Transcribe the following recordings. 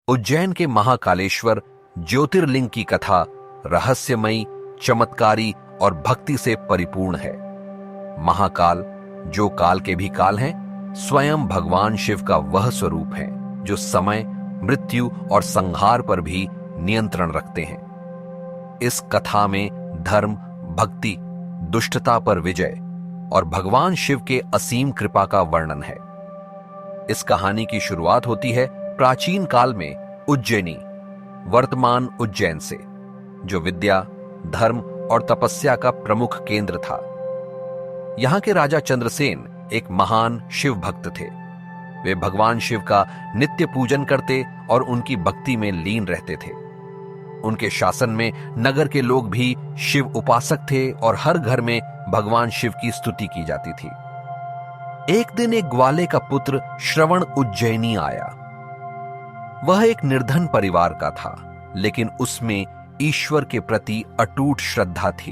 उज्जैन के महाकालेश्वर ज्योतिर्लिंग की कथा रहस्यमयी, चमत्कारी और भक्ति से परिपूर्ण है। महाकाल, जो काल के भी काल हैं, स्वयं भगवान शिव का वह स्वरूप है जो समय, मृत्यु और संहार पर भी नियंत्रण रखते हैं। इस कथा में धर्म, भक्ति, दुष्टता पर विजय और भगवान शिव के असीम कृपा का वर्णन है। इस कहानी की शुरुआत होती है प्राचीन काल में उज्जैनी, वर्तमान उज्जैन से, जो विद्या, धर्म और तपस्या का प्रमुख केंद्र था। यहां के राजा चंद्रसेन एक महान शिव भक्त थे। वे भगवान शिव का नित्य पूजन करते और उनकी भक्ति में लीन रहते थे। उनके शासन में नगर के लोग भी शिव उपासक थे और हर घर में भगवान शिव की स्तुति की जाती थी। एक दिन एक ग्वाले का पुत्र श्रवण उज्जैनी आया। वह एक निर्धन परिवार का था, लेकिन उसमें ईश्वर के प्रति अटूट श्रद्धा थी।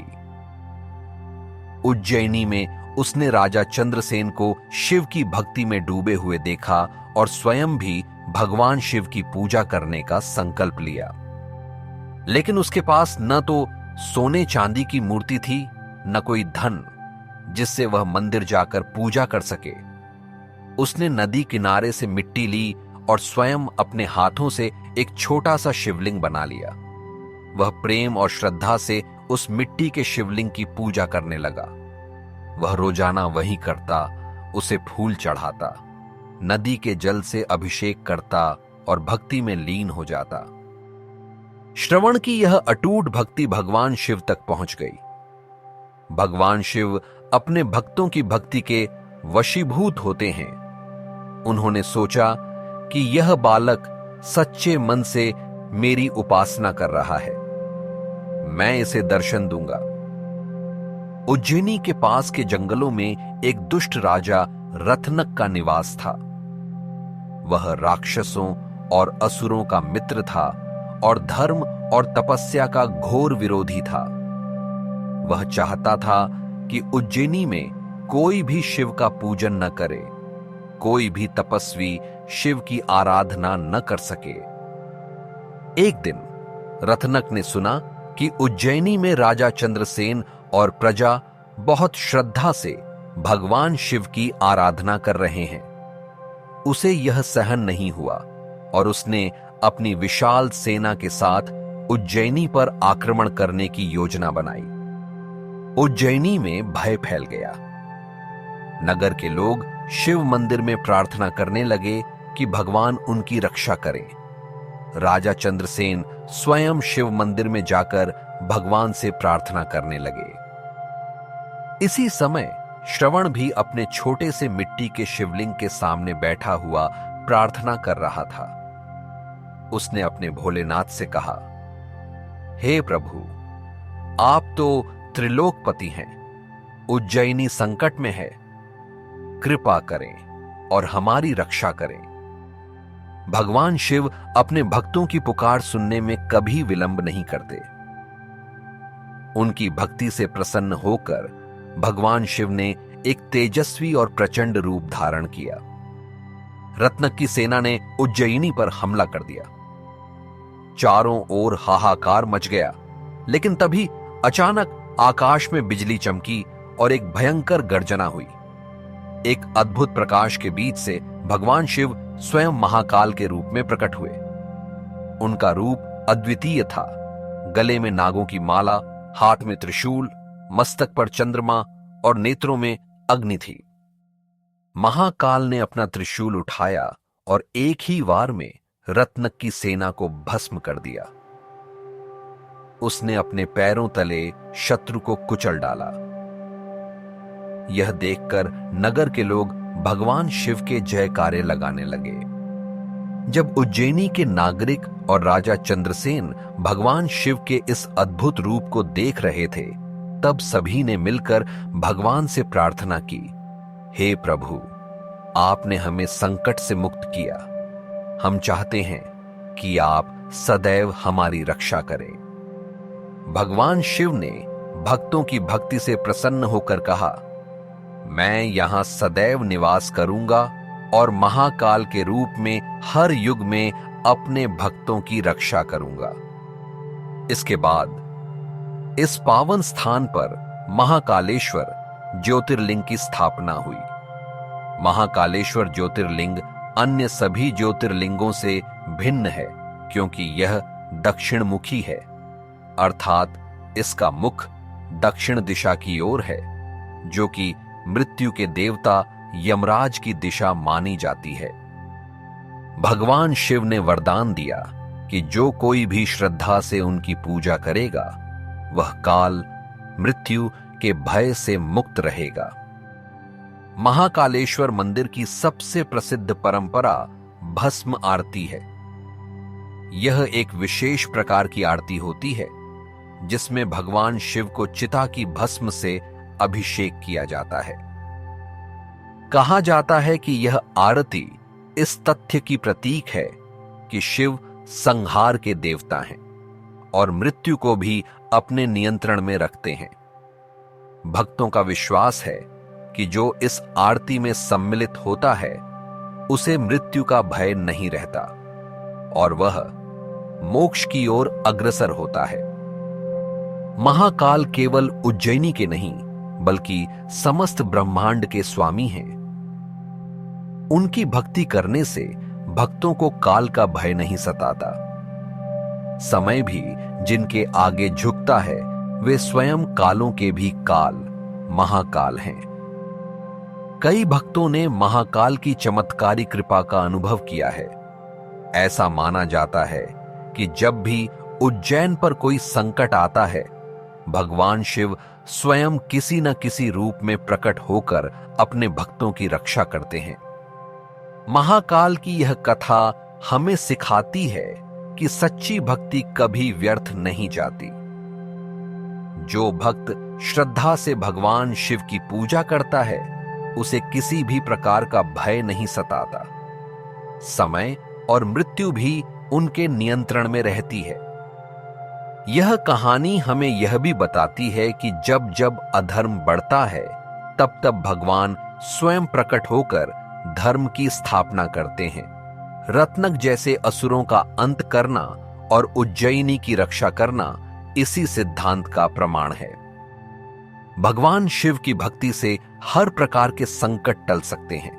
उज्जैनी में उसने राजा चंद्रसेन को शिव की भक्ति में डूबे हुए देखा और स्वयं भी भगवान शिव की पूजा करने का संकल्प लिया। लेकिन उसके पास न तो सोने चांदी की मूर्ति थी, न कोई धन जिससे वह मंदिर जाकर पूजा कर सके। उसने नदी किनारे से मिट्टी ली और स्वयं अपने हाथों से एक छोटा सा शिवलिंग बना लिया। वह प्रेम और श्रद्धा से उस मिट्टी के शिवलिंग की पूजा करने लगा। वह रोजाना वही करता, उसे फूल चढ़ाता, नदी के जल से अभिषेक करता और भक्ति में लीन हो जाता। श्रवण की यह अटूट भक्ति भगवान शिव तक पहुंच गई। भगवान शिव अपने भक्तों की भक्ति के वशीभूत होते हैं। उन्होंने सोचा कि यह बालक सच्चे मन से मेरी उपासना कर रहा है, मैं इसे दर्शन दूंगा। उज्जैनी के पास के जंगलों में एक दुष्ट राजा रत्नक का निवास था। वह राक्षसों और असुरों का मित्र था और धर्म और तपस्या का घोर विरोधी था। वह चाहता था कि उज्जैनी में कोई भी शिव का पूजन न करे, कोई भी तपस्वी शिव की आराधना न कर सके। एक दिन रत्नक ने सुना कि उज्जैनी में राजा चंद्रसेन और प्रजा बहुत श्रद्धा से भगवान शिव की आराधना कर रहे हैं। उसे यह सहन नहीं हुआ और उसने अपनी विशाल सेना के साथ उज्जैनी पर आक्रमण करने की योजना बनाई। उज्जैनी में भय फैल गया। नगर के लोग शिव मंदिर में प्रार्थना करने लगे कि भगवान उनकी रक्षा करें। राजा चंद्रसेन स्वयं शिव मंदिर में जाकर भगवान से प्रार्थना करने लगे। इसी समय श्रवण भी अपने छोटे से मिट्टी के शिवलिंग के सामने बैठा हुआ प्रार्थना कर रहा था। उसने अपने भोलेनाथ से कहा, हे प्रभु, आप तो त्रिलोकपति हैं, उज्जैनी संकट में है, कृपा करें और हमारी रक्षा करें। भगवान शिव अपने भक्तों की पुकार सुनने में कभी विलंब नहीं करते। उनकी भक्ति से प्रसन्न होकर भगवान शिव ने एक तेजस्वी और प्रचंड रूप धारण किया। रत्नक की सेना ने उज्जैनी पर हमला कर दिया। चारों ओर हाहाकार मच गया, लेकिन तभी अचानक आकाश में बिजली चमकी और एक भयंकर गर्जना हुई। एक अद्भुत प्रकाश के बीच से भगवान शिव स्वयं महाकाल के रूप में प्रकट हुए। उनका रूप अद्वितीय था। गले में नागों की माला, हाथ में त्रिशूल, मस्तक पर चंद्रमा और नेत्रों में अग्नि थी। महाकाल ने अपना त्रिशूल उठाया और एक ही वार में रत्नक की सेना को भस्म कर दिया। उसने अपने पैरों तले शत्रु को कुचल डाला। यह देखकर नगर के लोग भगवान शिव के जयकारे लगाने लगे। जब उज्जैनी के नागरिक और राजा चंद्रसेन भगवान शिव के इस अद्भुत रूप को देख रहे थे, तब सभी ने मिलकर भगवान से प्रार्थना की, हे प्रभु, आपने हमें संकट से मुक्त किया। हम चाहते हैं कि आप सदैव हमारी रक्षा करें। भगवान शिव ने भक्तों की भक्ति से प्रसन्न होकर कहा, मैं यहां सदैव निवास करूंगा और महाकाल के रूप में हर युग में अपने भक्तों की रक्षा करूंगा। इसके बाद इस पावन स्थान पर महाकालेश्वर ज्योतिर्लिंग की स्थापना हुई। महाकालेश्वर ज्योतिर्लिंग अन्य सभी ज्योतिर्लिंगों से भिन्न है क्योंकि यह दक्षिण मुखी है, अर्थात इसका मुख दक्षिण दिशा की ओर है, जो कि मृत्यु के देवता यमराज की दिशा मानी जाती है। भगवान शिव ने वरदान दिया कि जो कोई भी श्रद्धा से उनकी पूजा करेगा वह काल मृत्यु के भय से मुक्त रहेगा। महाकालेश्वर मंदिर की सबसे प्रसिद्ध परंपरा भस्म आरती है। यह एक विशेष प्रकार की आरती होती है जिसमें भगवान शिव को चिता की भस्म से अभिषेक किया जाता है। कहा जाता है कि यह आरती इस तथ्य की प्रतीक है कि शिव संहार के देवता हैं और मृत्यु को भी अपने नियंत्रण में रखते हैं। भक्तों का विश्वास है कि जो इस आरती में सम्मिलित होता है उसे मृत्यु का भय नहीं रहता और वह मोक्ष की ओर अग्रसर होता है। महाकाल केवल उज्जैनी के नहीं बल्कि समस्त ब्रह्मांड के स्वामी हैं। उनकी भक्ति करने से भक्तों को काल का भय नहीं सताता। समय भी जिनके आगे झुकता है वे स्वयं कालों के भी काल महाकाल हैं। कई भक्तों ने महाकाल की चमत्कारी कृपा का अनुभव किया है। ऐसा माना जाता है कि जब भी उज्जैन पर कोई संकट आता है, भगवान शिव स्वयं किसी न किसी रूप में प्रकट होकर अपने भक्तों की रक्षा करते हैं। महाकाल की यह कथा हमें सिखाती है कि सच्ची भक्ति कभी व्यर्थ नहीं जाती। जो भक्त श्रद्धा से भगवान शिव की पूजा करता है उसे किसी भी प्रकार का भय नहीं सताता। समय और मृत्यु भी उनके नियंत्रण में रहती है। यह कहानी हमें यह भी बताती है कि जब जब अधर्म बढ़ता है तब तब भगवान स्वयं प्रकट होकर धर्म की स्थापना करते हैं। रत्नक जैसे असुरों का अंत करना और उज्जैनी की रक्षा करना इसी सिद्धांत का प्रमाण है। भगवान शिव की भक्ति से हर प्रकार के संकट टल सकते हैं।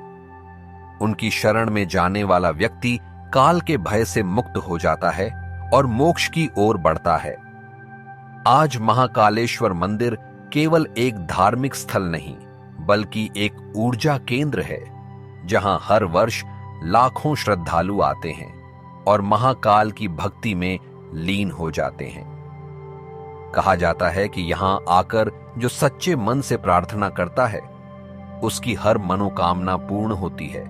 उनकी शरण में जाने वाला व्यक्ति काल के भय से मुक्त हो जाता है और मोक्ष की ओर बढ़ता है। आज महाकालेश्वर मंदिर केवल एक धार्मिक स्थल नहीं बल्कि एक ऊर्जा केंद्र है, जहां हर वर्ष लाखों श्रद्धालु आते हैं और महाकाल की भक्ति में लीन हो जाते हैं। कहा जाता है कि यहां आकर जो सच्चे मन से प्रार्थना करता है उसकी हर मनोकामना पूर्ण होती है।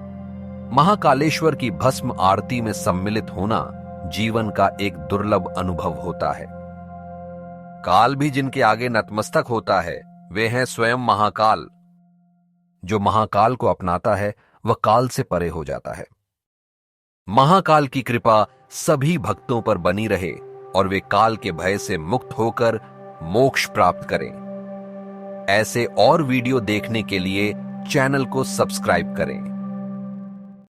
महाकालेश्वर की भस्म आरती में सम्मिलित होना जीवन का एक दुर्लभ अनुभव होता है। काल भी जिनके आगे नतमस्तक होता है वे हैं स्वयं महाकाल। जो महाकाल को अपनाता है वह काल से परे हो जाता है। महाकाल की कृपा सभी भक्तों पर बनी रहे और वे काल के भय से मुक्त होकर मोक्ष प्राप्त करें। ऐसे और वीडियो देखने के लिए चैनल को सब्सक्राइब करें।